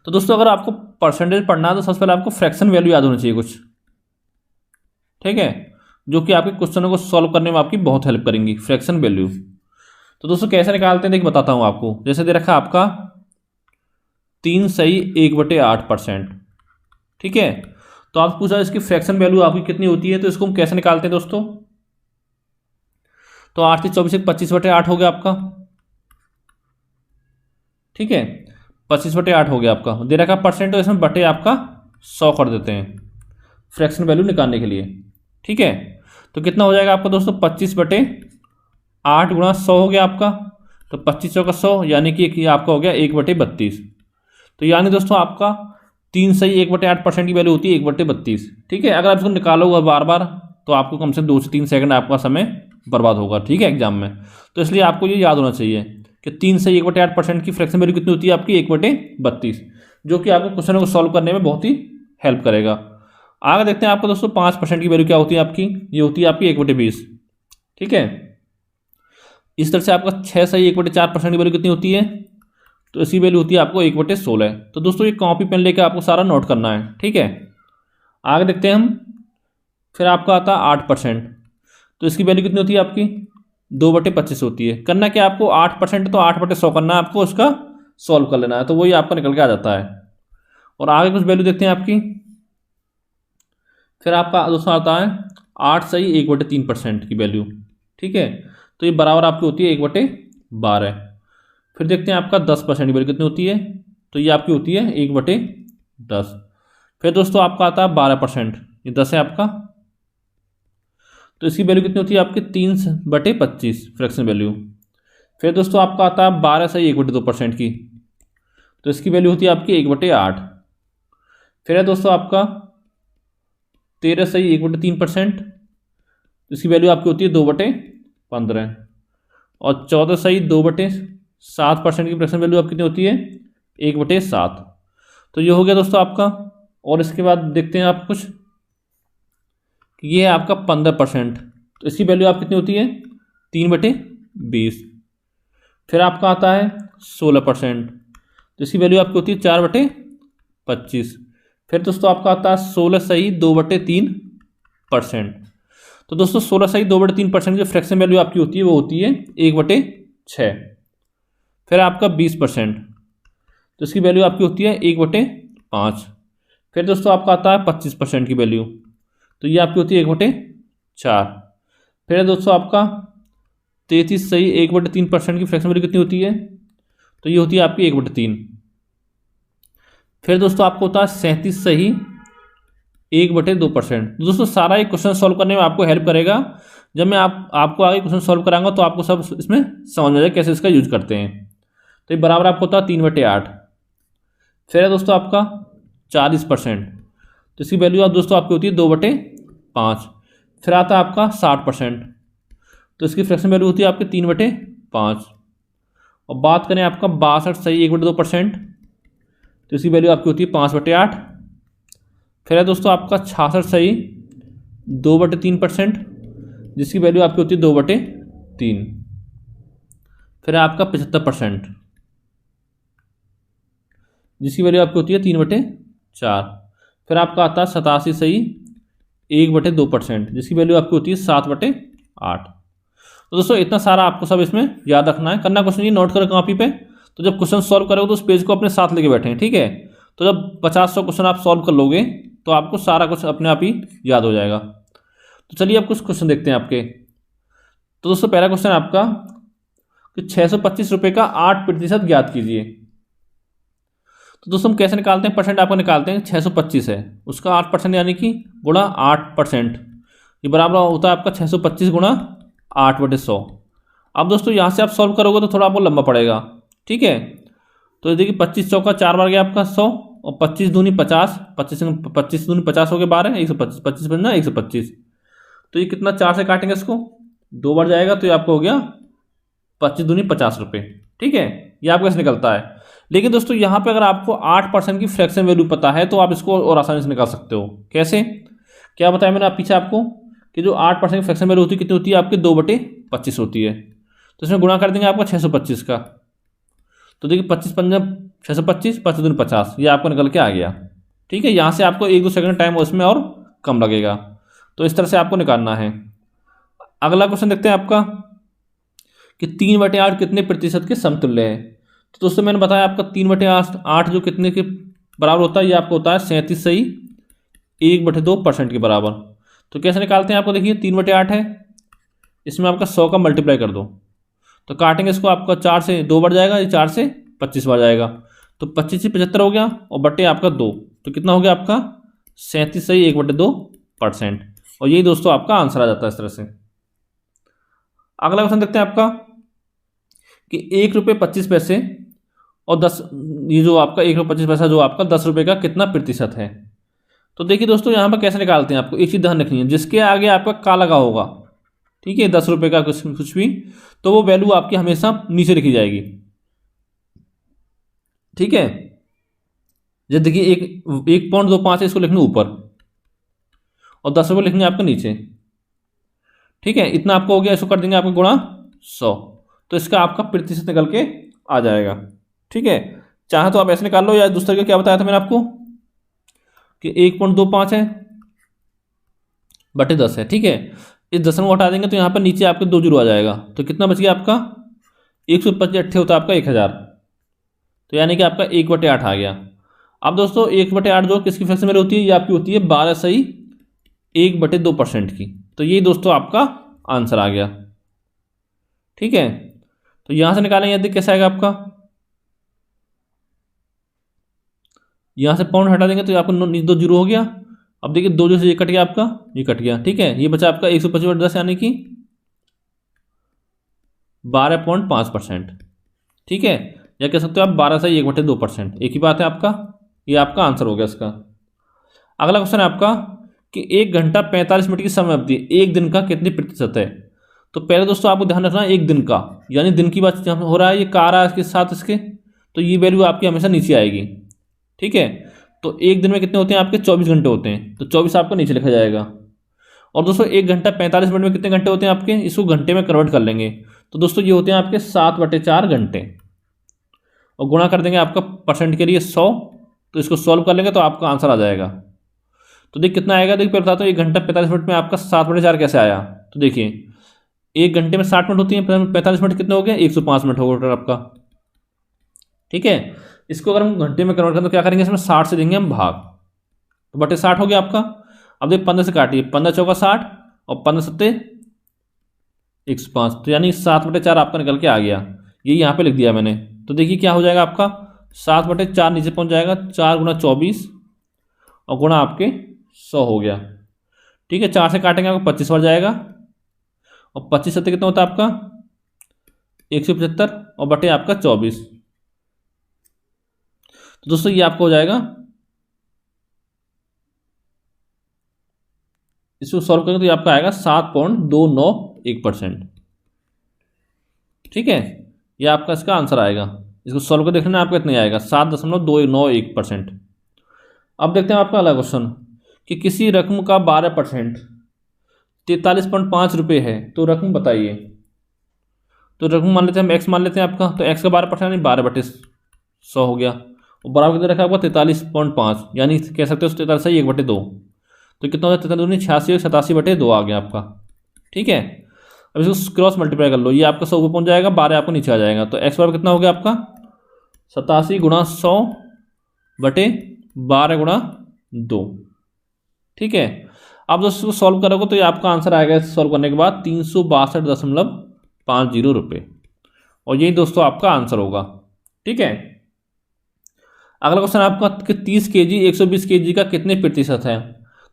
तो दोस्तों अगर आपको परसेंटेज पढ़ना है तो सबसे पहले आपको फ्रैक्शन वैल्यू याद होनी चाहिए कुछ, ठीक है, जो कि आपके क्वेश्चनों को सॉल्व करने में आपकी बहुत हेल्प करेंगी फ्रैक्शन वैल्यू। तो दोस्तों कैसे निकालते हैं देखिए बताता हूँ आपको। जैसे दे रखा है आपका 3 सही 1/8%, ठीक है। तो आप पूछा इसकी फ्रैक्शन वैल्यू आपकी कितनी होती है, तो इसको हम कैसे निकालते हैं दोस्तों। तो 8 से 24 25/8 हो गया आपका, ठीक है, 25/8 हो गया आपका। दे रखा परसेंट तो इसमें बटे आपका 100 कर देते हैं फ्रैक्शन वैल्यू निकालने के लिए, ठीक है। तो कितना हो जाएगा आपका दोस्तों 25/8 गुणा 100 हो गया आपका। तो 25 का 100 यानी कि आपका हो गया 1/32। तो यानी दोस्तों आपका 3 सही 1/8% की वैल्यू होती है 1/32, ठीक है। अगर आप इसको निकालोगे बार बार तो आपको कम से कम 2 से 3 सेकंड आपका समय बर्बाद होगा, ठीक है, एग्जाम में। तो इसलिए आपको ये याद होना चाहिए कि 3 से 1/8% की फ्रैक्शन वैल्यू कितनी होती है आपकी 1/32, जो कि आपको क्वेश्चन को सॉल्व करने में बहुत ही हेल्प करेगा। आगे देखते हैं आपको दोस्तों 5% की वैल्यू क्या होती है आपकी, ये होती है आपकी 1/20, ठीक है। इस तरह से आपका 6 सही 1/4% की वैल्यू कितनी होती है, तो इसकी वैल्यू होती है आपको 1/16। तो दोस्तों ये कॉपी पेन लेकर आपको सारा नोट करना है, ठीक है। आगे देखते हैं हम, फिर आपका आता है 8%, तो इसकी वैल्यू कितनी होती है आपकी 2/25 होती है। करना क्या आपको 8% तो 8/100 करना है आपको, उसका सॉल्व कर लेना है, तो वही आपका निकल के आ जाता है। और आगे कुछ वैल्यू देखते हैं आपकी। फिर आपका दोस्तों आता है 8 सही 1/3% की वैल्यू, ठीक है। तो ये बराबर आपकी होती है 1/12। फिर देखते हैं आपका 10% की वैल्यू कितनी होती है, तो ये आपकी होती है 1/10। फिर दोस्तों आपका आता है 12%, ये 10 है आपका, तो इसकी वैल्यू कितनी होती है आपकी 3/25 फ्रैक्शन वैल्यू। फिर दोस्तों आपका आता है 12 सही 1/2% की, तो इसकी वैल्यू होती है आपकी 1/8। फिर है दोस्तों आपका 13 सही 1/3%, तो इसकी वैल्यू आपकी होती है 2/15। और 14 सही 2/7% की फ्रैक्शन वैल्यू आपकी कितनी होती है 1/7। तो ये हो गया दोस्तों आपका। और इसके बाद देखते हैं आप कुछ, ये है आपका 15%, तो इसकी वैल्यू आप कितनी होती है 3/20। फिर आपका आता है 16%, तो इसकी वैल्यू आपकी होती है 4/25। फिर दोस्तों आपका आता है 16 सही 2/3%। तो दोस्तों 16 सही 2/3% की फ्रैक्शन वैल्यू आपकी होती है वो होती है 1/6। फिर आपका 20%, तो इसकी वैल्यू आपकी होती है 1/5। फिर दोस्तों आपका आता है 25% की वैल्यू, तो ये आपकी होती है 1/4। फिर है दोस्तों आपका 33 सही 1/3% की फ्रैक्शन वैल्यू कितनी होती है, तो ये होती है आपकी 1/3। फिर दोस्तों आपको होता है 37 सही 1/2%। दोस्तों सारा एक क्वेश्चन सॉल्व करने में आपको हेल्प करेगा। जब मैं आपको आगे क्वेश्चन सॉल्व कराऊंगा तो आपको सब इसमें समझ में जाएगा कैसे इसका यूज करते हैं। तो ये बराबर आपको होता है 3/8। फिर है दोस्तों आपका 40%, तो इसकी वैल्यू आप दोस्तों आपकी होती है 2/5। फिर आता है आपका 60%, तो इसकी फ्रैक्शन वैल्यू होती है आपकी 3/5। और बात करें आपका 62 सही 1/2%, तो इसकी वैल्यू आपकी होती है 5/8। फिर है दोस्तों आपका 66 सही 2/3%, जिसकी वैल्यू आपकी होती है 2/3। फिर है आपका 75%, जिसकी वैल्यू आपकी होती है 3/4। फिर आपका आता है 87 सही 1/2%, जिसकी वैल्यू आपकी होती है 7/8। तो दोस्तों इतना सारा आपको सब इसमें याद रखना है। करना कुछ नहीं, नोट करो कॉपी पे। तो जब क्वेश्चन सॉल्व करोगे तो उस पेज को अपने साथ लेके बैठें, ठीक है। तो जब 50-100 क्वेश्चन आप सॉल्व कर लोगे तो आपको सारा कुछ अपने आप ही याद हो जाएगा। तो चलिए अब कुछ क्वेश्चन देखते हैं आपके। तो दोस्तों पहला क्वेश्चन आपका कि 625 रुपये का 8% ज्ञात कीजिए। तो दोस्तों हम कैसे निकालते हैं, परसेंट आपको निकालते हैं 625 है, उसका 8% यानी कि गुणा 8%, ये बराबर होता है आपका 625 गुणा 8/100। अब दोस्तों यहाँ से आप सॉल्व करोगे तो थोड़ा आपको लंबा पड़ेगा, ठीक है। तो देखिए 25 चौका 4 बार गया आपका 100, और 25 दूनी 50, 25 दूनी 50 हो गए 12, 125, 25 बनना 125। तो ये कितना 4 से काटेंगे इसको, 2 बार जाएगा, तो ये आपको हो गया 25 दूनी 50 रुपये, ठीक है। ये आपको ऐसे निकलता है। लेकिन दोस्तों यहाँ पे अगर आपको 8% की फ्रैक्शन वैल्यू पता है तो आप इसको और आसानी से निकाल सकते हो। कैसे, क्या बताया मैंने आप पीछे आपको कि जो 8% की फ्रैक्शन वैल्यू होती है कितनी होती है आपकी 2/25 होती है। तो इसमें गुणा कर देंगे आपका 625 का, तो देखिए 25 पंजा 625, 25 दूनी 50, ये आपको निकल के आ गया। ठीक है, यहाँ से आपको 1-2 सेकंड टाइम उसमें और कम लगेगा। तो इस तरह से आपको निकालना है। अगला क्वेश्चन देखते हैं आपका कि 3/8 कितने प्रतिशत के समतुल्य है। तो दोस्तों मैंने बताया आपका 3/8 जो कितने के बराबर होता है, ये आपको होता है 37.1/2% के बराबर। तो कैसे निकालते हैं, आपको देखिए 3/8 है, इसमें आपका 100 का मल्टीप्लाई कर दो, तो काटेंगे इसको, आपका 4 से 2 बढ़ जाएगा, ये 4 से 25 बढ़ जाएगा, तो 25 से 75 हो गया और बट्टे आपका 2, तो कितना हो गया आपका 37.1/2%। और यही दोस्तों आपका आंसर आ जाता है इस तरह से। अगला क्वेश्चन देखते हैं आपका कि 1 रुपये 25 पैसे और 10, ये जो आपका 1 रुपये 25 पैसा जो आपका 10 रुपये का कितना प्रतिशत है। तो देखिए दोस्तों यहाँ पर कैसे निकालते हैं, आपको एक चीज़ ध्यान रखनी है, जिसके आगे आपका का लगा होगा, ठीक है, 10 रुपये का कुछ भी, तो वो वैल्यू आपकी हमेशा नीचे लिखी जाएगी। ठीक है, जब देखिए 1.25 है, इसको लिखना ऊपर और 10 रुपये लिखेंगे आपका नीचे। ठीक है, इतना आपको हो गया, इसको कर देंगे आपका गुणा 100, तो इसका आपका प्रतिशत निकल के आ जाएगा। ठीक है, चाहे तो आप ऐसे निकाल लो, या दूसरे का क्या बताया था मैंने आपको कि 1.25 है बटे 10 है। ठीक है, इस 10 को हटा देंगे तो यहाँ पर नीचे आपके 2 जीरो आ जाएगा, तो कितना बच गया आपका 125 होता है आपका 1000, तो यानी कि आपका 1/8 आ गया। अब दोस्तों 1/8 जो किसकी फ्रैक्शन में होती है, ये आपकी होती है 12/1/2% की। तो ये दोस्तों आपका आंसर आ गया। ठीक है, तो यहां से निकालेंगे, यदि कैसे आएगा आपका, यहां से पॉइंट हटा देंगे तो आपको 2 जीरो हो गया। अब देखिए 2 जीरो से ये कट गया आपका, ये कट गया। ठीक है, ये बचा आपका 125/10 यानी कि 12.5%। ठीक है, या कह सकते हो आप 12/1/2%, एक ही बात है आपका, ये आपका आंसर हो गया इसका। अगला क्वेश्चन है आपका कि 1 घंटा 45 मिनट की समय अवधि एक दिन का कितने प्रतिशत है। तो पहले दोस्तों आपको ध्यान रखना है, एक दिन का, यानी दिन की बात हो रहा है, ये का आ रहा है इसके साथ इसके, तो ये वैल्यू आपकी हमेशा नीचे आएगी। ठीक है, तो एक दिन में कितने होते हैं आपके 24 घंटे होते हैं, तो 24 आपका नीचे लिखा जाएगा। और दोस्तों 1 घंटा 45 मिनट में कितने घंटे होते हैं आपके, इसको घंटे में कन्वर्ट कर लेंगे, तो दोस्तों ये होते हैं आपके 7/4 घंटे, और गुणा कर देंगे आपका परसेंट के लिए 100, तो इसको सॉल्व कर लेंगे तो आपका आंसर आ जाएगा। तो देखिए कितना आएगा, देखिए पहले बताता हूँ 1 घंटा 45 मिनट में आपका 7/4 कैसे आया। तो देखिए 1 घंटे में 60 मिनट होती है, 45 मिनट कितने हो गए, 105 मिनट होगा टोटल आपका। ठीक है, इसको अगर हम घंटे में कन्वर्ट करें तो क्या करेंगे, इसमें 60 से देंगे हम भाग, तो बटे 60 हो गया आपका। अब देखिए 15 से काटिए, 15 चौका 60 और 15 सत्ते 105, तो यानी 7/4 आपका निकल के आ गया, ये यहाँ पे लिख दिया मैंने। तो देखिए क्या हो जाएगा आपका 7/4 नीचे पहुँच जाएगा, 4 गुना 24 और गुणा आपके 100 हो गया। ठीक है, 4 से काटेंगे आपको 25 बढ़ जाएगा, और 25 सत्ते कितना होता है आपका 175 और बटे आपका 24, तो दोस्तों ये आपको हो जाएगा, इसको सॉल्व करेंगे तो ये आपका आएगा 7.291%। ठीक है, ये आपका इसका आंसर आएगा, इसको सॉल्व कर देखना आपका इतना आएगा 7.291%। अब देखते हैं आपका अगला क्वेश्चन कि किसी रकम का 12% 43.5 रुपये है, तो रकम बताइए। तो रकम मान लेते हैं हम x मान लेते हैं आपका, तो x का 12% यानी 12/100 हो गया, और बराबर कितना रखा आपका 43.5, यानी कह सकते हो 43/1/2, तो कितना होता है 43 86 87/2 आ गया आपका। ठीक है, अब इसको क्रॉस मल्टीप्लाई कर लो, ये आपका 100 पे पहुंच जाएगा, 12 आपको नीचे आ जाएगा, तो x बराबर कितना हो गया आपका 87 गुणा 100 बटे 12 गुणा 2। ठीक है, आप दोस्तों सॉल्व करोगे तो ये आपका आंसर आएगा सॉल्व करने के बाद 362.50 रुपये, और यही दोस्तों आपका आंसर होगा। ठीक है, अगला क्वेश्चन आपका कि 30 kg 120 kg का कितने प्रतिशत है।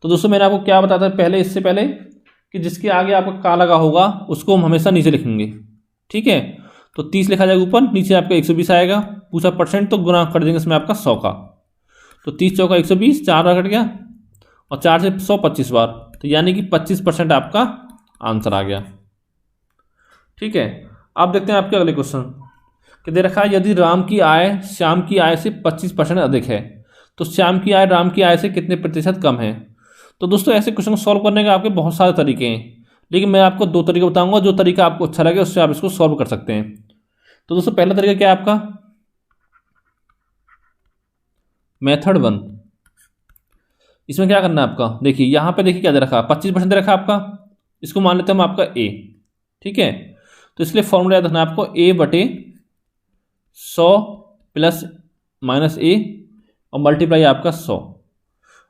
तो दोस्तों मैंने आपको क्या बताया था पहले, इससे पहले कि जिसके आगे आपका का लगा होगा उसको हम हमेशा नीचे लिखेंगे। ठीक है, तो 30 लिखा जाएगा ऊपर, नीचे आपका 120 आएगा, पूछा परसेंट तो गुना कर देंगे इसमें आपका 100 का, तो 30 चौका 120, 4 बार कट गया, और 4 से 100 25 बार, तो यानी कि 25% आपका आंसर आ गया। ठीक है, अब देखते हैं आपके अगले क्वेश्चन कि दे रखा है यदि राम की आय श्याम की आय से 25% अधिक है, तो श्याम की आय राम की आय से कितने प्रतिशत कम है। तो दोस्तों ऐसे क्वेश्चन को सॉल्व करने के आपके बहुत सारे तरीके हैं, लेकिन मैं आपको 2 तरीके बताऊंगा, जो तरीका आपको अच्छा लगे उससे आप इसको सॉल्व कर सकते हैं। तो दोस्तों पहला तरीका क्या है आपका मेथड 1, इसमें क्या करना है आपका, देखिए यहाँ पे देखिए क्या दे रखा, 25% दे रखा आपका, इसको मान लेते हैं हम आपका ए, ठीक है। तो इसलिए फॉर्मूला याद रखना है आपको, ए बटे 100 प्लस माइनस ए और मल्टीप्लाई आपका 100।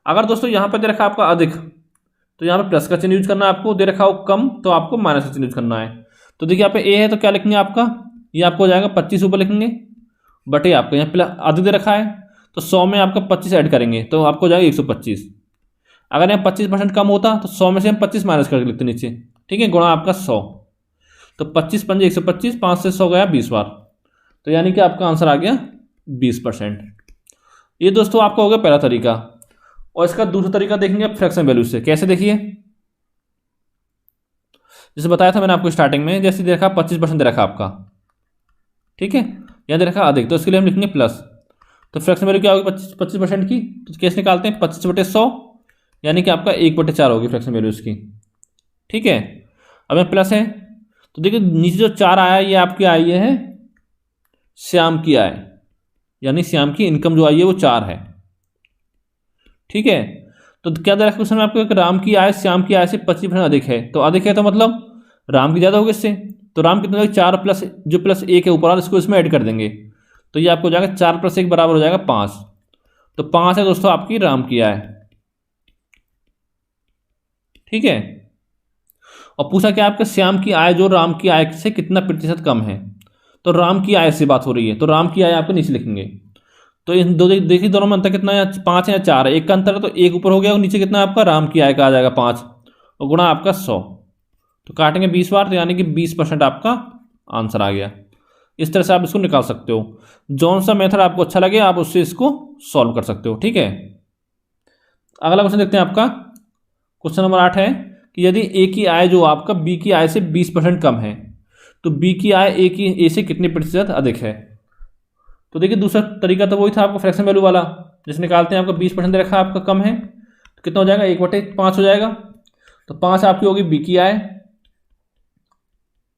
अगर दोस्तों यहाँ पे दे रखा आपका अधिक, तो यहाँ पे प्लस का चिन्ह यूज करना है आपको, दे रखा हो कम तो आपको माइनस का चिन्ह यूज करना है। तो देखिए यहाँ पे ए है तो क्या लिखेंगे आपका, ये आपको हो जाएगा 25 ऊपर लिखेंगे, बटे आपका यहाँ प्लस अधिक दे रखा है तो 100 में आपका 25 ऐड करेंगे तो आपको हो जाएगा 125। अगर यहाँ 25% कम होता तो 100 में से हम 25 माइनस करके लिखते नीचे, ठीक है, गुणा आपका 100। तो 25 पंजे 125, 5 से 100 गया 20 बार, तो यानी कि आपका आंसर आ गया 20%। ये दोस्तों आपका हो गया पहला तरीका। और इसका दूसरा तरीका देखेंगे फ्रैक्शन वैल्यू से। कैसे, देखिए जैसे बताया था मैंने आपको स्टार्टिंग में, जैसे दे रखा 25% दे रखा आपका, ठीक है, यहाँ दे रखा अधिक, तो इसके लिए हम लिखेंगे प्लस। तो फ्रैक्शन वैल्यू क्या होगी 25% की, तो कैसे निकालते हैं, 25/100 यानी कि आपका 1/4 होगी फ्रैक्शन वैल्यू इसकी, ठीक है। अब यहाँ प्लस है तो देखिए नीचे जो 4 आया ये आपकी आई है श्याम की आय, यानी श्याम की इनकम जो आई है वो 4 है, ठीक है। तो क्या दे रखा क्वेश्चन में आपको, राम की आय श्याम की आय से 25% अधिक है, तो अधिक है तो मतलब राम की ज़्यादा होगी इससे, तो राम कितना होगा 4 प्लस जो प्लस 1 है ऊपर वाला इसको इसमें ऐड कर देंगे, तो ये आपको हो जाएगा 4 + 1 बराबर हो जाएगा 5। तो 5 है दोस्तों आपकी राम की आय, ठीक है। और पूछा क्या आपका श्याम की आय जो राम की आय से कितना प्रतिशत कम है, तो राम की आय से बात हो रही है तो राम की आय आपको नीचे लिखेंगे। तो इन दो देखिए दोनों में अंतर कितना है, 5 है या 4 है, एक का अंतर है तो एक ऊपर हो गया और नीचे कितना है आपका राम की आय का आ जाएगा 5 और गुणा आपका 100, तो काटेंगे 20 बार तो यानी कि 20% आपका आंसर आ गया। इस तरह से आप इसको निकाल सकते हो। जौन सा मेथड आपको अच्छा लगे आप उससे इसको सॉल्व कर सकते हो, ठीक है। अगला क्वेश्चन देखते हैं आपका, क्वेश्चन नंबर 8 है कि यदि ए की आय जो आपका बी की आय से 20% कम है तो बी की आय ए से कितने प्रतिशत अधिक है। तो देखिए दूसरा तरीका तो वही था आपका फ्रैक्शन वैल्यू वाला, जिसमें निकालते हैं आपका 20% रखा आपका कम है तो कितना हो जाएगा 1/5 हो जाएगा, तो 5 आपकी होगी बी की आय,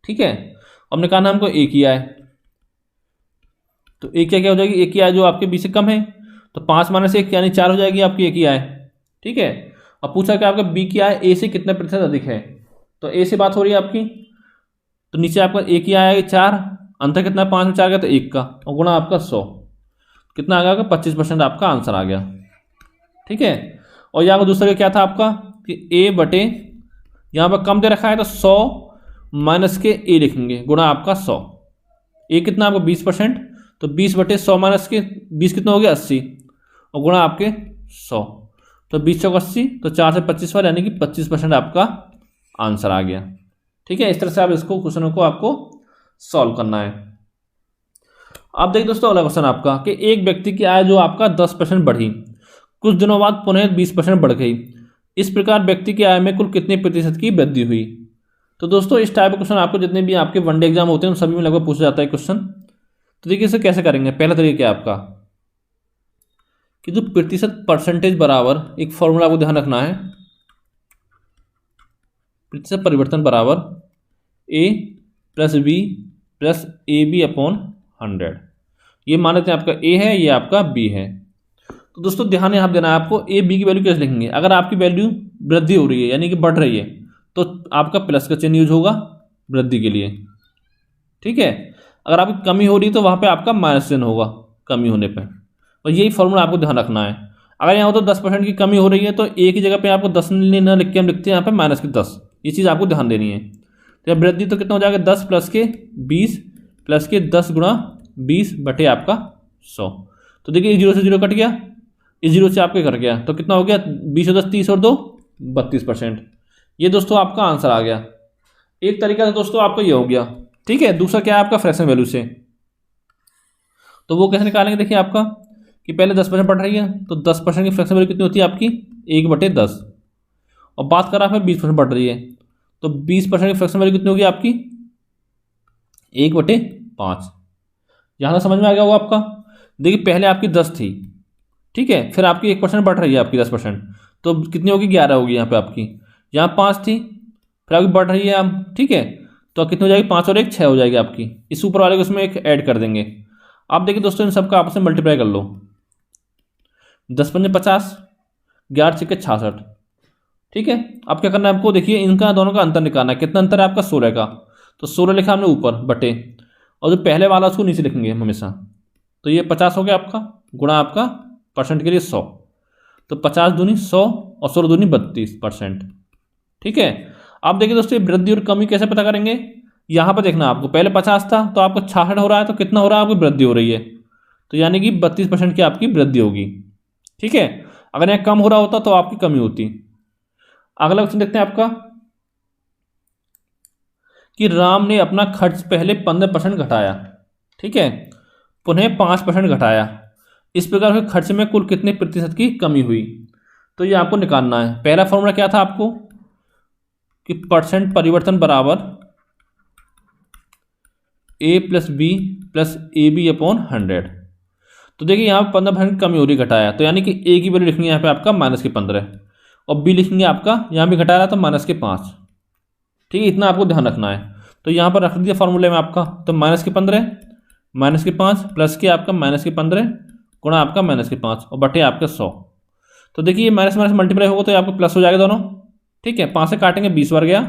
ठीक है। अब निकालना हमको ए की आय, तो ए क्या हो जाएगी, ए की आय जो आपके बी से कम है तो 5 - 1 यानी 4 हो जाएगी आपकी ए की आय, ठीक है। अब पूछा कि आपका बी की आय ए से कितने प्रतिशत अधिक है, तो ए से बात हो रही है आपकी, तो नीचे आपका ए की आय 4, अंतर कितना 5 में 4 का तो 1 का और गुणा आपका 100, कितना आ गया 25% आपका आंसर आ गया, ठीक है। और यहाँ पर दूसरा क्या था आपका कि ए बटे यहाँ पर कम दे रखा है तो 100 माइनस के ए लिखेंगे गुणा आपका 100, ए कितना आपका 20%, तो 20/100 माइनस के 20 कितना हो गया 80 और गुणा आपके 100, तो 20 चौक 80, तो 4 से 25 बार यानी कि 25% आपका आंसर आ गया, ठीक है। इस तरह से आप इसको क्वेश्चनों को आपको सॉल्व करना है। अब देखिए दोस्तों अगला क्वेश्चन आपका कि एक व्यक्ति की आय जो आपका 10% बढ़ी, कुछ दिनों बाद पुनः 20% बढ़ गई, इस प्रकार व्यक्ति की आय में कुल कितने प्रतिशत की वृद्धि हुई। तो दोस्तों इस टाइप का क्वेश्चन आपको जितने भी आपके वनडे एग्जाम होते हैं उन सभी में लगभग पूछा जाता है क्वेश्चन। तो देखिए इसे कैसे करेंगे, पहला तरीका क्या है आपका कि जो प्रतिशत परसेंटेज बराबर एक फॉर्मूला आपको ध्यान रखना है, प्रतिशत परिवर्तन बराबर a + b + ab/100। ये मान लेते हैं आपका a है, ये आपका b है। तो दोस्तों ध्यान यहाँ देना है आपको, a b की वैल्यू कैसे लिखेंगे, अगर आपकी वैल्यू वृद्धि हो रही है यानी कि बढ़ रही है तो आपका प्लस का चिन्ह यूज होगा वृद्धि के लिए, ठीक है। अगर आपकी कमी हो रही है तो वहाँ पे आपका माइनस चिन्ह होगा कमी होने पर, और यही फॉर्मूला आपको ध्यान रखना है। अगर यहाँ हो तो 10% की कमी हो रही है तो a की जगह पे आपको 10 न लिख के हम लिखते हैं यहाँ पे -10, ये चीज़ आपको ध्यान देनी है। तो वृद्धि तो कितना हो जाएगा 10 + के 20 + के 10 गुणा 20 बटे आपका 100। तो देखिए 0 से 0 कट गया, इस 0 से आपके कट गया तो कितना हो गया 20 और 10 30 और 2 32%। ये दोस्तों आपका आंसर आ गया। एक तरीका से दोस्तों आपका ये हो गया, ठीक है। दूसरा क्या है आपका फ्रैक्शन वैल्यू से, तो वो कैसे निकालेंगे, देखिए आपका कि पहले 10% बढ़ रही है तो 10% की फ्रैक्शन वैल्यू कितनी होती है आपकी 1/10, और बात करा फिर 20% बढ़ रही है तो 20% की फ्रैक्शन वैल्यू कितनी होगी आपकी 1/5। यहाँ तक समझ में आ गया होगा आपका। देखिए पहले आपकी 10 थी, ठीक है, फिर आपकी 1% बढ़ रही है आपकी 10%, तो कितनी होगी 11 होगी यहाँ पे आपकी, यहाँ 5 थी फिर आपकी बढ़ रही है अब, ठीक है, तो कितनी हो जाएगी 5 और 1 6 हो जाएगी आपकी, इस ऊपर वाले को इसमें एक ऐड कर देंगे। आप देखिए दोस्तों इन सबका आपस में मल्टीप्लाई कर लो, 10 पंजे 50, 11 छक्के 66। ठीक है, अब क्या करना है आपको, देखिए इनका दोनों का अंतर निकालना है। कितना अंतर है आपका, 16 का। तो 16 लिखा हमने ऊपर बटे, और जो पहले वाला उसको नीचे लिखेंगे हमेशा। तो ये 50 हो गया आपका, गुणा आपका परसेंट के लिए 100। तो 50 दूनी 100 और 16 दूनी 32%। ठीक है, अब देखिए दोस्तों ये वृद्धि और कमी कैसे पता करेंगे। यहाँ पर देखना आपको, पहले 50 था तो आपको 66 हो रहा है, तो कितना हो रहा है, आपकी वृद्धि हो रही है। तो यानी कि 32% की आपकी वृद्धि होगी। ठीक है, अगर यहाँ कम हो रहा होता तो आपकी कमी होती। अगला क्वेश्चन देखते हैं आपका, कि राम ने अपना खर्च पहले 15% घटाया, ठीक है, पुनः 5% घटाया। इस प्रकार के खर्च में कुल कितने प्रतिशत की कमी हुई। तो ये आपको निकालना है। पहला फॉर्मूला क्या था आपको, कि परसेंट परिवर्तन बराबर A plus B plus A B upon 100। तो देखिए यहाँ पर 15% कमी हो रही, घटाया, तो यानी कि ए की वैल्यू लिखनी है यहाँ पे आपका -15, और बी लिखेंगे आपका, यहाँ भी घटा रहा तो -5। ठीक है, इतना आपको ध्यान रखना है। तो यहाँ पर रख दिया फॉर्मूले में आपका, तो -15 -5 प्लस के आपका -15 गुणा आपका -5 और बटे आपका 100। तो देखिए माइनस माइनस मल्टीप्लाई होगा तो ये आपको प्लस हो जाएगा दोनों। ठीक है, 5 से काटेंगे 20 बार गया,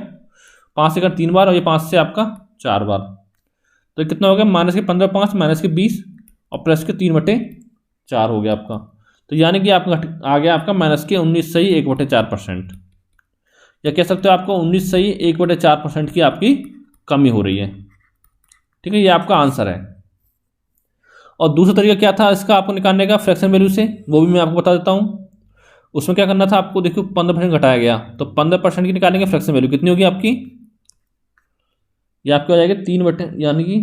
5 से काट 3 बार, और ये 5 से आपका 4 बार। तो ये कितना हो गया, -15 5 -20 और प्लस के 3/4 हो गया आपका। तो यानी कि आपका आ गया आपका -19 सही 1/4%, या कह सकते हो आपको 19 सही 1/4% की आपकी कमी हो रही है। ठीक है, ये आपका आंसर है। और दूसरा तरीका क्या था इसका आपको निकालने का फ्रैक्शन वैल्यू से, वो भी मैं आपको बता देता हूँ। उसमें क्या करना था आपको, देखो 15% घटाया गया, तो 15% की निकालेंगे फ्रैक्शन वैल्यू, कितनी होगी आपकी, ये आपकी हो जाएगी 3 यानी कि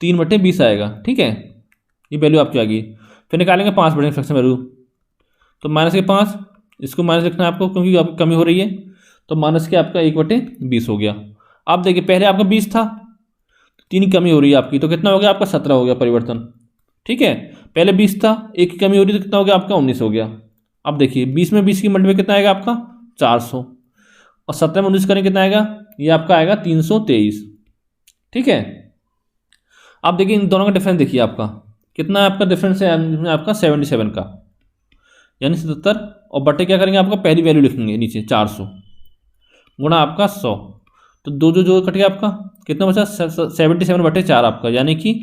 3/20 आएगा। ठीक है, ये वैल्यू आपकी आ गई। फिर निकालेंगे 5% फ्रैक्शन वैल्यू, तो -5, इसको माइनस लिखना है आपको क्योंकि आपकी कमी हो रही है, तो माइनस के आपका 1/20 हो गया। अब देखिए पहले आपका 20 था, 3 की कमी हो रही है आपकी, तो कितना हो गया आपका 17 हो गया परिवर्तन। ठीक है, पहले 20 था, 1 की कमी हो रही है, तो कितना हो गया आपका 19 हो गया। अब देखिए 20 में 20 की मल्टीप्लाई कितना आएगा आपका 400, और 17 में 19 करें कितना आएगा, ये आपका आएगा 323। ठीक है, अब देखिए इन दोनों का डिफरेंस देखिए आपका कितना आपका डिफरेंस है, आपका 77 का, यानी 77, और बटे क्या करेंगे आपका पहली वैल्यू लिखेंगे नीचे 400 गुणा आपका 100। तो दो जो कट गया आपका, कितना बचा 77/4 आपका, यानी कि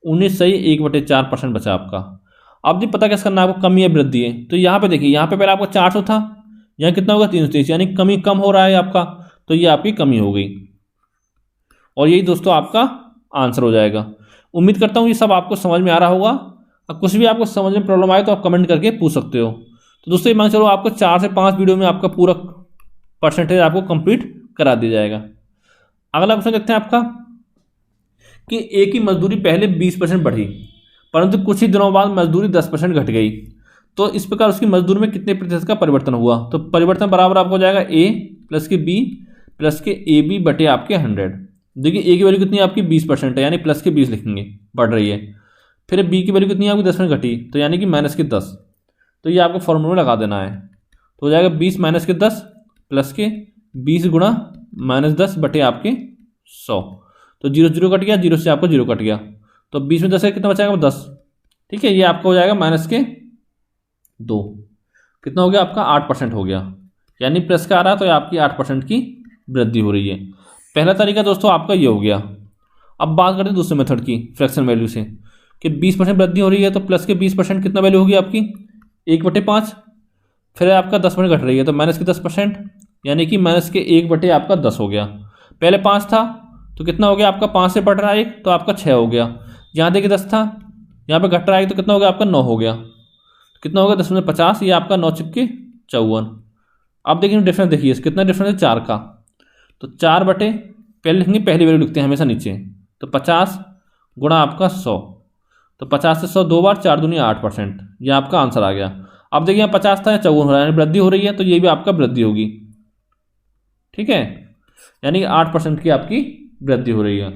19 सही 1/4% बचा आपका। अब जी पता कैसे करना है आपको, कमी है वृद्धि है। तो यहाँ पे देखिए, यहाँ पे पहले आपका 400 था, यहाँ कितना होगा 323, यानी कमी कम हो रहा है आपका, तो ये आपकी कमी हो गई। और यही दोस्तों आपका आंसर हो जाएगा। उम्मीद करता हूँ ये सब आपको समझ में आ रहा होगा। अब कुछ भी आपको समझ में प्रॉब्लम आए तो आप कमेंट करके पूछ सकते हो। तो दोस्तों ये मान चलो आपको 4 से 5 वीडियो में आपका पूरा परसेंटेज आपको कंप्लीट करा दिया जाएगा। अगला क्वेश्चन देखते हैं आपका, कि ए की मजदूरी पहले 20% बढ़ी, परंतु कुछ ही दिनों बाद मजदूरी 10% घट गई, तो इस प्रकार उसकी मजदूरी में कितने प्रतिशत का परिवर्तन हुआ। तो परिवर्तन बराबर आपको हो जाएगा ए प्लस के बी प्लस के ए बी बटे आपके 100। देखिए ए की वैल्यू कितनी है आपकी 20% है, यानी प्लस के 20 लिखेंगे, बढ़ रही है। फिर बी की वैल्यू कितनी है आपकी 10% घटी, तो यानी कि -10। तो ये आपको फॉर्मूला में लगा देना है, तो हो जाएगा 20 - 10 प्लस के 20 गुणा -10 बटे आपके 100। तो 0 0 कट गया, 0 से आपको 0 कट गया, तो 20 में 10 है, कितना बचाएगा 10। ठीक है, ये आपका हो जाएगा -2, कितना हो गया आपका 8% हो गया, यानी प्लस का आ रहा है तो ये आपकी 8% की वृद्धि हो रही है। पहला तरीका दोस्तों आपका ये हो गया। अब बात करते हैं दूसरे मेथड की, फ्रैक्शन वैल्यू से, कि 20% वृद्धि हो रही है, तो प्लस के 20% कितना वैल्यू होगी आपकी 1/5। फिर आपका 10% घट रही है, तो -10%, यानी कि -1 आपका 10 हो गया। पहले 5 था तो कितना हो गया आपका 5 से बढ़ रहा है 1, तो आपका 6 हो गया। यहाँ देखिए 10 था, यहाँ पे घट रहा है तो कितना हो गया आपका 9 हो गया। कितना होगा 10 में 50, ये आपका 9 चिपके 54। अब देखिए डिफरेंस देखिए कितना डिफरेंस है 4 का, तो 4 बटे पहले लिखेंगे, पहली वैल्यू लिखते हैं हमेशा नीचे, तो 50 गुणा आपका 100, तो 50 से 100 2 बार, 4 दूनी 8%, ये आपका आंसर आ गया। अब देखिए यहाँ 50 था, 54 हो रहा है, वृद्धि हो रही है, तो ये भी आपका वृद्धि होगी। ठीक है, यानी 8% की आपकी वृद्धि हो रही है।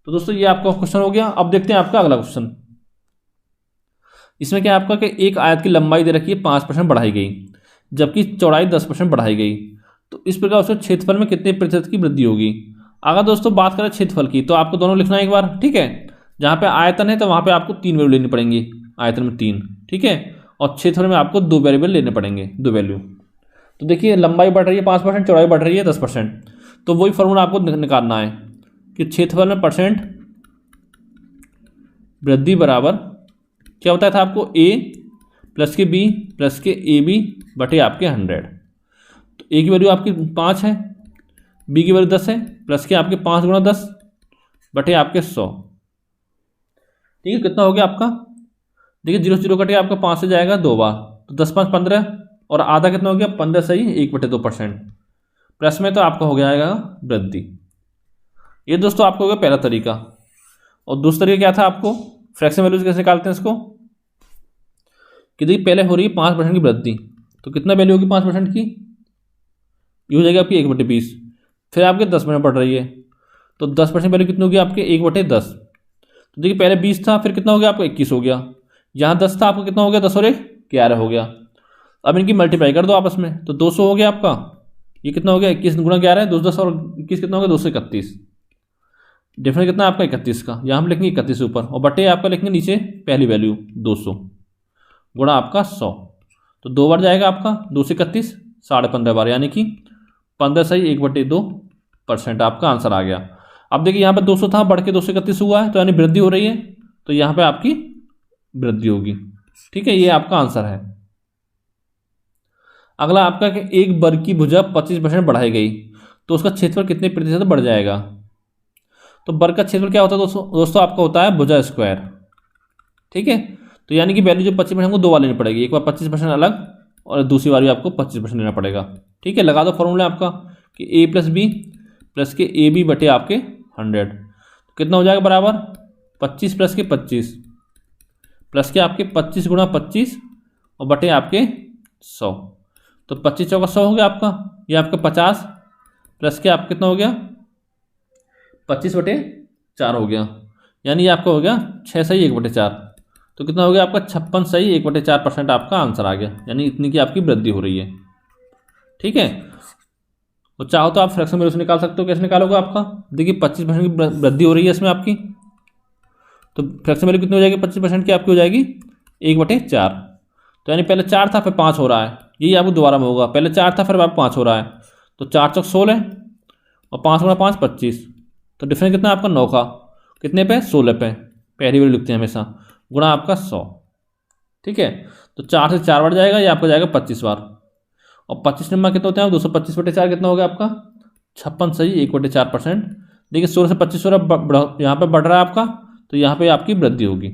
तो दोस्तों ये आपका क्वेश्चन हो गया। अब देखते हैं आपका अगला क्वेश्चन। इसमें क्या आपका कि एक आयत की लंबाई दे रखी है 5% बढ़ाई गई, जबकि चौड़ाई 10% बढ़ाई गई, तो इस प्रकार उसके क्षेत्रफल में कितने प्रतिशत की वृद्धि होगी। अगर दोस्तों बात करें क्षेत्रफल की, तो आपको दोनों लिखना है एक बार। ठीक है, जहाँ पे आयतन है तो वहाँ पे आपको 3 वैल्यू लेनी पड़ेंगी, आयतन में 3, ठीक है, और क्षेत्रफल में आपको 2 वेरिएबल लेने पड़ेंगे, 2 वैल्यू। तो देखिए लंबाई बढ़ रही है 5%, चौड़ाई बढ़ रही है 10%, तो वही फॉर्मूला आपको निकालना है कि क्षेत्रफल में परसेंट वृद्धि बराबर क्या बताया था आपको, a प्लस के b प्लस के ab बटे आपके 100। तो a की वैल्यू आपकी 5 है, b की वैल्यू 10 है, प्लस के आपके 5 गुणा 10 बटे आपके 100। ठीक है, कितना हो गया आपका, देखिए 0 0 कटे आपका 5 से जाएगा 2 बार, तो 10 5 15, और आधा कितना हो गया 15 सही 1/2%, प्लस में तो आपका हो जाएगा वृद्धि। ये दोस्तों आपको हो गया पहला तरीका। और दूसरा तरीका क्या था आपको, फ्रैक्शन वैल्यूज कैसे निकालते हैं इसको, कि देखिए पहले हो रही है 5% की वृद्धि, तो कितना वैल्यू होगी 5% की, ये हो जाएगी आपकी 1/20। फिर आपके 10% बढ़ रही है, तो 10% वैल्यू कितनी होगी आपके 1/10। तो देखिए पहले 20 था, फिर कितना हो गया आपका 21 हो गया, यहाँ 10 था आपको कितना हो गया 10 और 1 11 हो गया। अब इनकी मल्टीप्लाई कर दो आपस में, तो 200 हो गया आपका, ये कितना हो गया 21 गुणा 11 है 210 और 21 कितना हो गया 231। डिफरेंस कितना आपका 31 का, यहाँ हम लिखेंगे 31 ऊपर, और बटे आपका लिखेंगे नीचे पहली वैल्यू 200 गुणा आपका 100, तो 2 बार जाएगा आपका 2 से 31 15.5 बार, यानी कि 15 सही 1/2% आपका आंसर आ गया। अब देखिए यहाँ पर 200 था, बढ़ के 231 हुआ है, तो यानी वृद्धि हो रही है, तो यहाँ पे आपकी वृद्धि होगी। ठीक है, ये आपका आंसर है। अगला आपका कि एक वर्ग की भुजा 25% बढ़ाई गई, तो उसका क्षेत्रफल कितने प्रतिशत बढ़ जाएगा। तो वर्ग का क्षेत्रफल क्या होता है दोस्तों आपका होता है भुजा स्क्वायर। ठीक है, तो यानी कि वैल्यू जो 25% को 2 बार लेनी पड़ेगी, एक बार 25% अलग और दूसरी बार भी आपको 25% लेना पड़ेगा। ठीक है, लगा दो फॉर्मूला आपका कि a प्लस बी प्लस के ए बी बटे आपके 100, तो कितना हो जाएगा बराबर 25 प्लस के 25 प्लस के आपके 25 गुणा 25 और बटे आपके 100, तो 25 चौका 100 हो गया आपका, ये आपका 50 प्लस के आप कितना हो गया 25/4 हो गया, यानी ये आपका हो गया 6 सही 1/4, तो कितना हो गया आपका 56 सही 1/4% आपका आंसर आ गया, यानी इतनी की आपकी वृद्धि हो रही है। ठीक है, तो चाहो तो आप फ्रैक्शन वैल्यू से निकाल सकते हो, कैसे निकालोगे आपका, देखिए 25% की वृद्धि हो रही है इसमें आपकी, तो फ्रैक्शन वैल्यू कितनी हो जाएगी 25% की आपकी हो जाएगी 1/4, तो यानी पहले 4 था फिर 5 हो रहा है, यही आपको दोबारा में होगा, पहले 4 था फिर आप 5 हो रहा है, तो 4 चौक 16 और 5 गुणा 5 25, तो डिफरेंस कितना आपका 9 का, कितने पे 16 पे, पहली वैल्यू लिखते हैं हमेशा, गुणा आपका 100। ठीक है, तो 4 से 4 बढ़ जाएगा, ये आपका जाएगा 25 बार, और 25 नंबर कितना होते हैं 225/4 कितना हो गया आपका 56 सही 1/4%। देखिए 16 से 25 यहाँ पे बढ़ रहा है आपका, तो यहाँ पे आपकी वृद्धि होगी।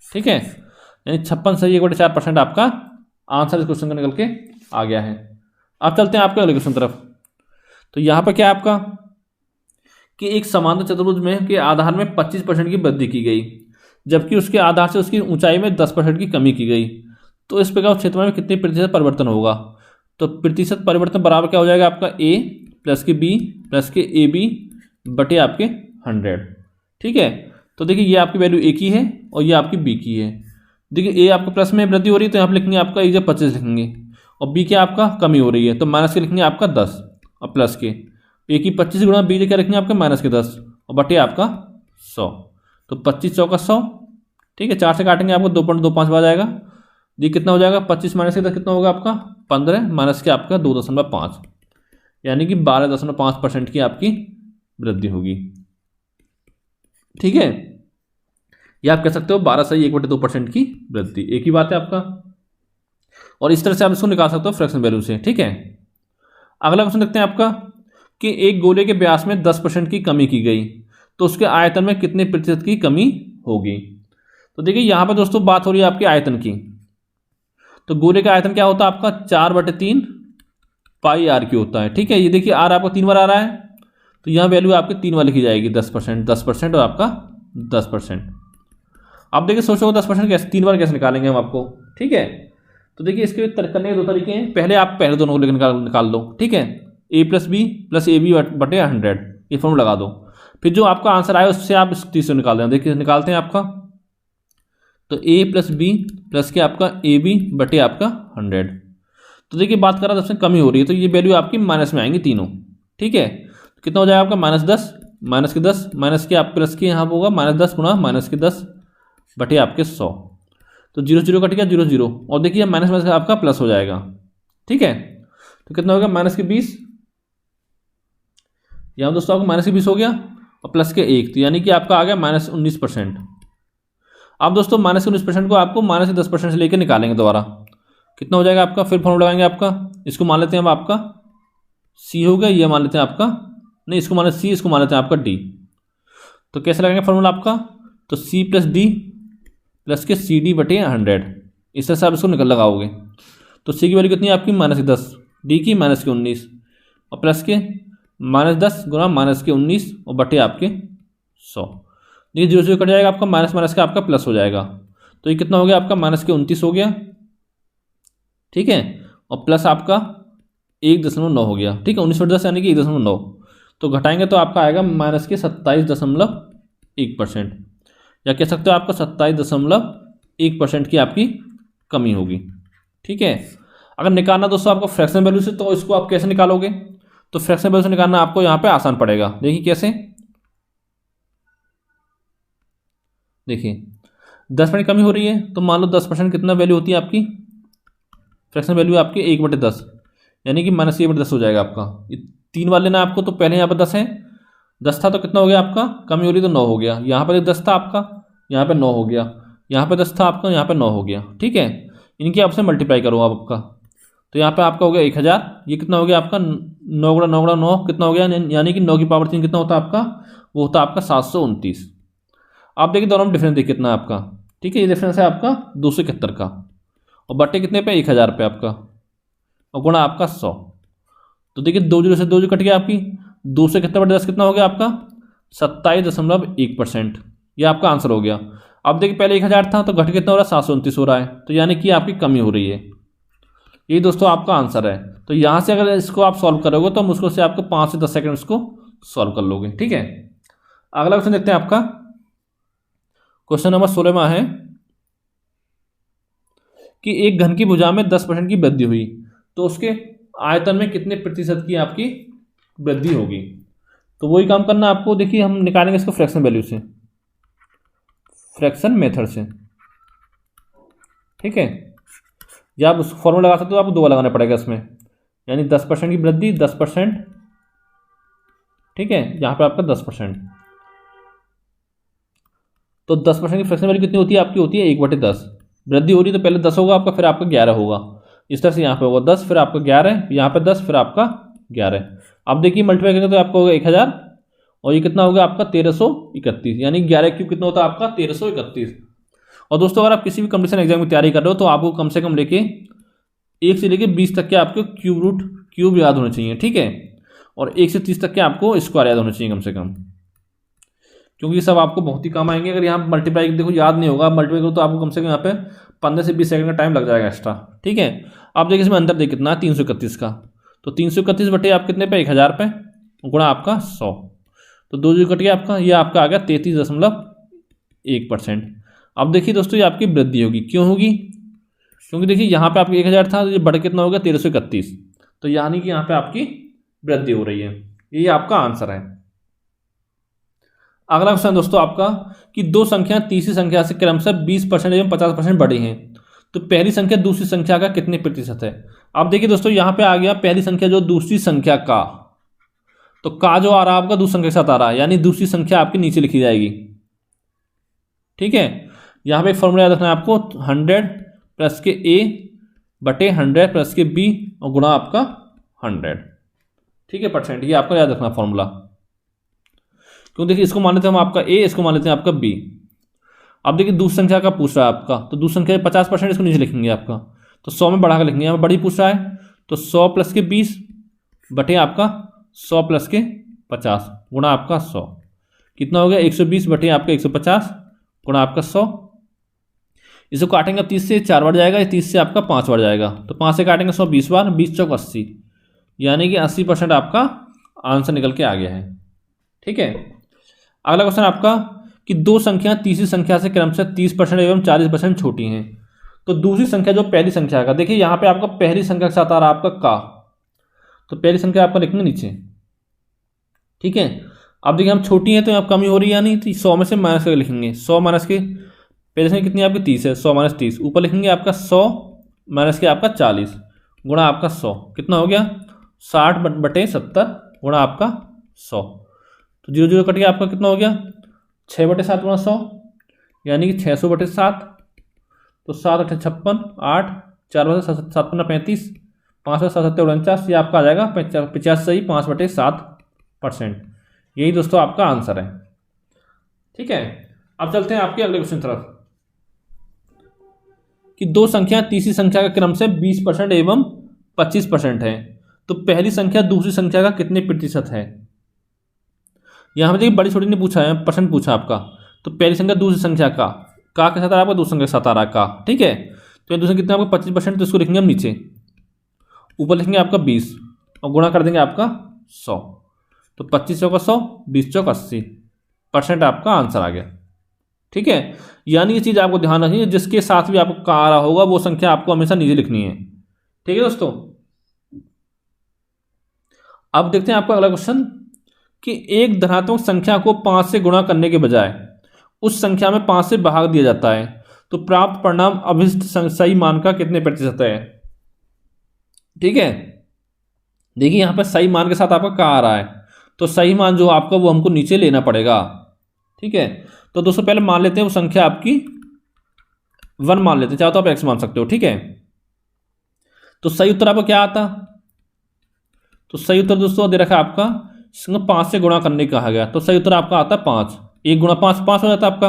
ठीक है, यानी 56 सही 1/4% आपका आंसर इस क्वेश्चन का निकल के आ गया है। अब चलते हैं आपके अगले क्वेश्चन तरफ। तो यहाँ पर क्या है आपका कि एक समांतर चतुर्भुज में के आधार में 25% की वृद्धि की गई, जबकि उसके आधार से उसकी ऊंचाई में 10% की कमी की गई, तो इस प्रकार क्षेत्रफल में कितने प्रतिशत परिवर्तन होगा। तो प्रतिशत परिवर्तन बराबर क्या हो जाएगा आपका a प्लस के b प्लस के ए बी बटे आपके 100। ठीक है, तो देखिए ये आपकी वैल्यू a की है और ये आपकी b की है। देखिए a आपके प्लस में वृद्धि हो रही है, तो यहाँ पर लिखेंगे आपका a 25 लिखेंगे, और b क्या आपका कमी हो रही है, तो माइनस के लिखेंगे आपका 10, और प्लस के a की 25 गुणा b क्या लिखेंगे आपका माइनस के 10 और बटे आपका 100, तो 25 चौका 100। ठीक है, 4 से काटेंगे आपको 2.25 बार जाएगा, ये कितना हो जाएगा 25 माइनस के 10 कितना होगा आपका 15 माइनस के आपका 2.5, यानी कि 12.5% की आपकी वृद्धि होगी। ठीक है, ये आप कह सकते हो 12 सही 1/2% की वृद्धि, एक ही बात है आपका, और इस तरह से आप इसको निकाल सकते हो फ्रैक्शन वैल्यू से। ठीक है, अगला क्वेश्चन देखते हैं आपका कि एक गोले के व्यास में 10% की कमी की गई, तो उसके आयतन में कितने प्रतिशत की कमी होगी। तो देखिए यहाँ पर दोस्तों बात हो रही है आपके आयतन की, तो गोले का आयतन क्या होता है आपका 4/3 पाई आर क्यू होता है। ठीक है, ये देखिए आर आपका 3 बार आ रहा है, तो यहाँ वैल्यू आपके 3 बार लिखी जाएगी 10% और आपका 10%। आप देखिए सोचो 10% कैसे 3 बार कैसे निकालेंगे हम आपको। ठीक है, तो देखिए इसके करने के 2 तरीके हैं, पहले आप पहले दोनों को निकाल दो। ठीक है, a plus B plus A B बटे 100, ये फॉर्मूला लगा दो, फिर जो आपका आंसर आए उससे आप इस तीसरे निकाल दें। देखिए निकालते हैं आपका, तो a प्लस बी प्लस के आपका ए बी बटे आपका 100, तो देखिए बात कर रहा है 10% कमी हो रही है, तो ये वैल्यू आपकी माइनस में आएंगी तीनों। ठीक है, तो कितना हो जाएगा आपका -10 माइनस के 10 माइनस के आप प्लस के यहाँ होगा -10 गुणा -10 बटे आपके 100, तो 0 0 कट गया, 0 0, और देखिए माइनस माइनस आपका प्लस हो जाएगा। ठीक है, तो कितना हो गया माइनस के 20, यहाँ दोस्तों आपको माइनस के 20 हो गया और प्लस के 1, तो यानी कि आपका आ गया -19%। अब दोस्तों माइनस के 19% को आपको माइनस के 10% से लेकर निकालेंगे दोबारा, कितना हो जाएगा आपका, फिर फॉर्मूला लगाएंगे आपका, इसको मान लेते हैं अब आपका सी हो गया, ये मान लेते हैं आपका, नहीं इसको मान लेते सी, इसको मान लेते हैं आपका डी। तो कैसे लगाएंगे फॉर्मूला आपका, तो सी प्लस डी प्लस के सी डी बटे 100, इस तरह से आप इसको निकल लगाओगे। तो सी की वैल्यू कितनी है आपकी -10, डी की -19, और प्लस के -10 गुना -19 और बटे आपके 100। देखिए 0 0 कट जाएगा आपका, माइनस माइनस का आपका प्लस हो जाएगा, तो ये कितना हो गया आपका -29 हो गया। ठीक है, और प्लस आपका 1.9 हो गया। ठीक है, 19/10 यानी कि 1.9, तो घटाएंगे तो आपका आएगा -27.1%, या कह सकते हो आपका 27.1% की आपकी कमी होगी। ठीक है, अगर निकालना दोस्तों आपको फ्रैक्शन वैल्यू से, तो इसको आप कैसे निकालोगे, तो फ्रैक्शन वैल्यू से निकालना आपको यहाँ पे आसान पड़ेगा। देखिए कैसे, देखिए 10% कमी हो रही है, तो मान लो 10% कितना वैल्यू होती है आपकी, फ्रैक्शन वैल्यू आपकी 1/10, यानी कि -1/10 हो जाएगा आपका। 3 बार लेना आपको, तो पहले यहाँ पर 10 है, 10 था तो कितना हो गया आपका, कमी हो रही तो 9 हो गया, यहाँ पर 10 था आपका, यहाँ पर 9 हो गया, यहाँ पर 10 था आपका, यहाँ पर 9 हो गया। ठीक है, इनकी आपसे मल्टीप्लाई करो आप आपका, तो यहाँ पे आपका हो गया 1000, ये कितना हो गया आपका 9 × 9 × 9 कितना हो गया, यानी कि 9 की पावर 3 कितना होता है आपका, वो होता है आपका 729। आप देखिए दोनों में डिफरेंस देखिए कितना है आपका। ठीक है, ये डिफरेंस है आपका 271 का, और बटे कितने पे 1000 पे आपका, और गुणा आपका 100। तो देखिए 2 0 से 2 0 कट गया आपकी, 2 से कितना बटे 10 कितना हो गया आपका 27.1%, ये आपका आंसर हो गया। अब देखिए पहले 1000 था तो घट कितना हो रहा है 729 हो रहा है, तो यानी कि आपकी कमी हो रही है। ये दोस्तों आपका आंसर है। तो यहाँ से अगर इसको आप सॉल्व करोगे तो मुश्किल से आपको 5 से 10 सेकंड इसको सॉल्व कर लोगे। ठीक है, अगला क्वेश्चन देखते हैं आपका, क्वेश्चन नंबर 16 में है कि एक घन की भुजा में 10% की वृद्धि हुई, तो उसके आयतन में कितने प्रतिशत की आपकी वृद्धि होगी। तो वही काम करना आपको, देखिए हम निकालेंगे इसको फ्रैक्शन वैल्यू से, फ्रैक्शन मेथड से। ठीक है, या आप उस फॉर्मूला लगा सकते हो, आपको 2 लगाना पड़ेगा इसमें, यानी 10% की वृद्धि 10%। ठीक है, यहाँ पर आपका 10%, तो 10% की फ्रैक्शन वैल्यू कितनी होती है आपकी, होती है 1/10। वृद्धि हो रही है तो पहले 10 होगा आपका, फिर आपका 11 होगा, इस तरह से यहाँ पे होगा 10, फिर आपका 11, यहाँ पे 10, फिर आपका 11। अब देखिए मल्टीप्लाई करेंगे तो आपका होगा 1000, और ये कितना होगा आपका 1331, यानी 11 क्यूब कितना होता है आपका 1331। और दोस्तों अगर आप किसी भी कॉम्पिटिशन एग्जाम की तैयारी कर रहे हो तो आपको कम से कम लेके 1 से लेके 20 तक के आपके क्यूब याद होने चाहिए। ठीक है, और 1 से 30 तक के आपको स्क्वायर याद होने चाहिए कम से कम, क्योंकि ये सब आपको बहुत ही काम आएंगे। अगर यहाँ मल्टीप्लाई देखो याद नहीं होगा, मल्टीप्लाई करो तो आपको कम से कम यहाँ पे 15 से 20 सेकंड का टाइम लग जाएगा एक्स्ट्रा। ठीक है, आप देखिए इसमें अंतर देखिए कितना है 331 का, तो 331 बटे आप कितने पे 1000 पे गुणा आपका 100, तो 2 जो कट गया आपका, ये आपका आ गया 33.1%। अब देखिए दोस्तों ये आपकी वृद्धि होगी, क्यों होगी, क्योंकि देखिए यहाँ पे आपका 1000 था, तो ये बढ़ कितना हो गया 1331, तो यानी कि यहाँ पे आपकी वृद्धि हो रही है। ये आपका आंसर है। अगला क्वेश्चन दोस्तों आपका कि दो संख्या तीसरी संख्या से क्रमशः 20% एवं 50% बढ़ी हैं, तो पहली संख्या दूसरी संख्या का कितने प्रतिशत है। अब देखिए दोस्तों यहाँ पे आ गया पहली संख्या जो दूसरी संख्या का, तो का जो आ रहा है आपका दूसरी संख्या के साथ आ रहा है, यानी दूसरी संख्या आपकी नीचे लिखी जाएगी। ठीक है, यहाँ पे फॉर्मूला याद रखना है आपको, 100 प्लस के a बटे 100 प्लस के b और गुणा आपका 100। ठीक है, परसेंट, ये आपको याद रखना फॉर्मूला, क्यों देखिए इसको मान लेते हैं हम आपका a, इसको मान लेते हैं आपका b। अब देखिए दूसरी संख्या का पूछ रहा है आपका, तो दूसरी संख्या 50%, इसको नीचे लिखेंगे आपका, तो 100 में बढ़ा कर लिखेंगे, यहाँ पर बड़ी पूछ रहा है, तो 100 प्लस के 20 बटे आपका 100 प्लस के 50 गुणा आपका 100, कितना हो गया 120 बटे आपका 150 गुणा आपका 100। इसको काटेंगे 30 से 4 बार जाएगा, 30 से आपका 5 बार जाएगा, तो 5 से काटेंगे 100 20 बार, 20 चौक 80, यानी कि 80% आपका आंसर निकल के आ गया है। ठीक है, अगला क्वेश्चन आपका कि दो संख्या तीसरी संख्या से क्रमशः 30% एवं 40% छोटी हैं, तो दूसरी संख्या जो पहली संख्या का, देखिए यहाँ पे आपका पहली संख्या के साथ आ रहा है आपका का, तो पहली संख्या आपका लिखेंगे नीचे। ठीक है, अब देखिए हम छोटी हैं तो यहाँ कमी हो रही है, यानी तो 100 में से माइनस करके लिखेंगे, 100 माइनस के पहले संख्या कितनी आपकी 30 है, 100 माइनस 30, ऊपर लिखेंगे आपका 100 माइनस के आपका 40 गुणा आपका 100, कितना हो गया 60/70 गुणा आपका 100। तो 0 0 कट गया, आपका कितना हो गया 6/7 गुणा 100 यानी कि 600/7। तो 7 8 56, 8 4 7 7 35, 5 7 7 49, ये आपका आ जाएगा 85 5/7%। यही दोस्तों आपका आंसर है। ठीक है, अब चलते हैं आपके अगले क्वेश्चन तरफ कि दो संख्या तीसरी संख्या का क्रम से 20% एवं 25% है, तो पहली संख्या दूसरी संख्या का कितने प्रतिशत है। यहां पर देखिए बड़ी छोटी ने पूछा है, परसेंट पूछा आपका, तो पहली संख्या दूसरी संख्या का के साथ आ रहा है आपका, दूसरी संख्या के साथ आ रहा है का। ठीक है, तो दूसरी कितना आपका 25%, तो इसको लिखेंगे हम नीचे, ऊपर लिखेंगे आपका 20 और गुणा कर देंगे आपका 100। तो 25 चौका 100, 20 चौका 80% आपका आंसर आ गया। ठीक है, यानी ये चीज आपको ध्यान रखनी है, जिसके साथ भी आपको का आ रहा होगा वो संख्या आपको हमेशा नीचे लिखनी है। ठीक है दोस्तों, अब देखते हैं आपका अगला क्वेश्चन कि एक धनात्मक संख्या को 5 से गुणा करने के बजाय उस संख्या में 5 से भाग दिया जाता है, तो प्राप्त परिणाम अभिष्ट सही मान का कितने प्रतिशत है। ठीक है, देखिए यहां पर सही मान के साथ आपका का आ रहा है, तो सही मान जो आपका वो हमको नीचे लेना पड़ेगा। ठीक है, तो दोस्तों पहले मान लेते हैं वो संख्या आपकी 1 मान लेते हैं, चाहे तो आप x मान सकते हो। ठीक है, तो सही उत्तर आपका क्या आता, तो सही उत्तर दोस्तों दे रखा है आपका 5 से गुणा करने का कहा गया, तो सही उत्तर आपका आता है 5। 1 गुणा 5 5 हो जाता है आपका,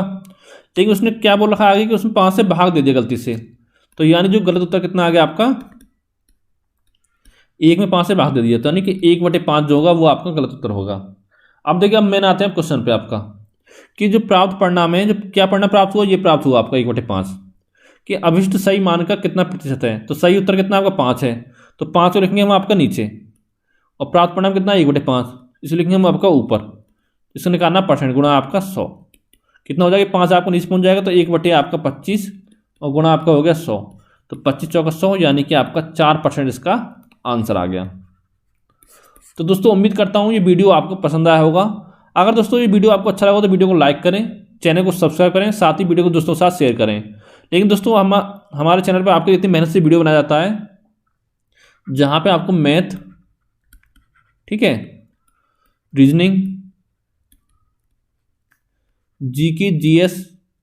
लेकिन उसने क्या बोल रखा है आगे कि उसमें 5 से भाग दे दिया गलती से, तो यानी जो गलत उत्तर कितना आ गया आपका 1 में 5 से भाग दे दिया, तो यानी कि 1/5 जो होगा वो आपका गलत उत्तर होगा। अब देखिए, अब मैंने आते हैं क्वेश्चन पे आपका कि जो प्राप्त परिणाम है, जो क्या परिणाम प्राप्त हुआ, ये प्राप्त हुआ आपका 1/5 कि अभिष्ट सही मान का कितना प्रतिशत है, तो सही उत्तर कितना आपका 5 है, तो 5 को लिखेंगे हम आपका नीचे, और प्राप्त परिणाम कितना 1/5, इसे लिखेंगे हम आपका ऊपर, इसको निकालना परसेंट गुणा आपका 100, कितना हो जाएगा 5 आपको नीचे पहुंच जाएगा, तो 1/25 और गुणा आपका हो गया 100, तो 25 चौका 100 यानी कि आपका 4% इसका आंसर आ गया। तो दोस्तों उम्मीद करता हूं ये वीडियो आपको पसंद आया होगा। अगर दोस्तों ये वीडियो आपको अच्छा लगा तो वीडियो को लाइक करें, चैनल को सब्सक्राइब करें, साथ ही वीडियो को दोस्तों के साथ शेयर करें। लेकिन दोस्तों हमारे चैनल पर आपके लिए इतनी मेहनत से वीडियो बनाया जाता है जहां पे आपको मैथ, ठीक है, रीजनिंग, जीके, जीएस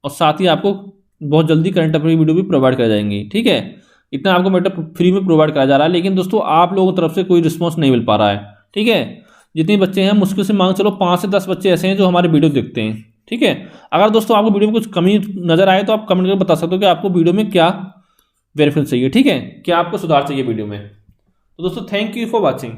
और साथ ही आपको बहुत जल्दी करंट अफेयर की वीडियो भी प्रोवाइड कर जाएंगी। ठीक है, इतना आपको मेटर फ्री में प्रोवाइड कराया जा रहा है, लेकिन दोस्तों आप लोगों की तरफ से कोई रिस्पॉन्स नहीं मिल पा रहा है। ठीक है, जितने बच्चे हैं मुश्किल से मांग चलो 5 से 10 बच्चे ऐसे हैं जो हमारे वीडियो देखते हैं। ठीक है, अगर दोस्तों आपको वीडियो में कुछ कमी नजर आए तो आप कमेंट करके बता सकते हो कि आपको वीडियो में क्या वेरिफिकेशन चाहिए। ठीक है, क्या आपको सुधार चाहिए वीडियो में। तो दोस्तों थैंक यू फॉर वॉचिंग।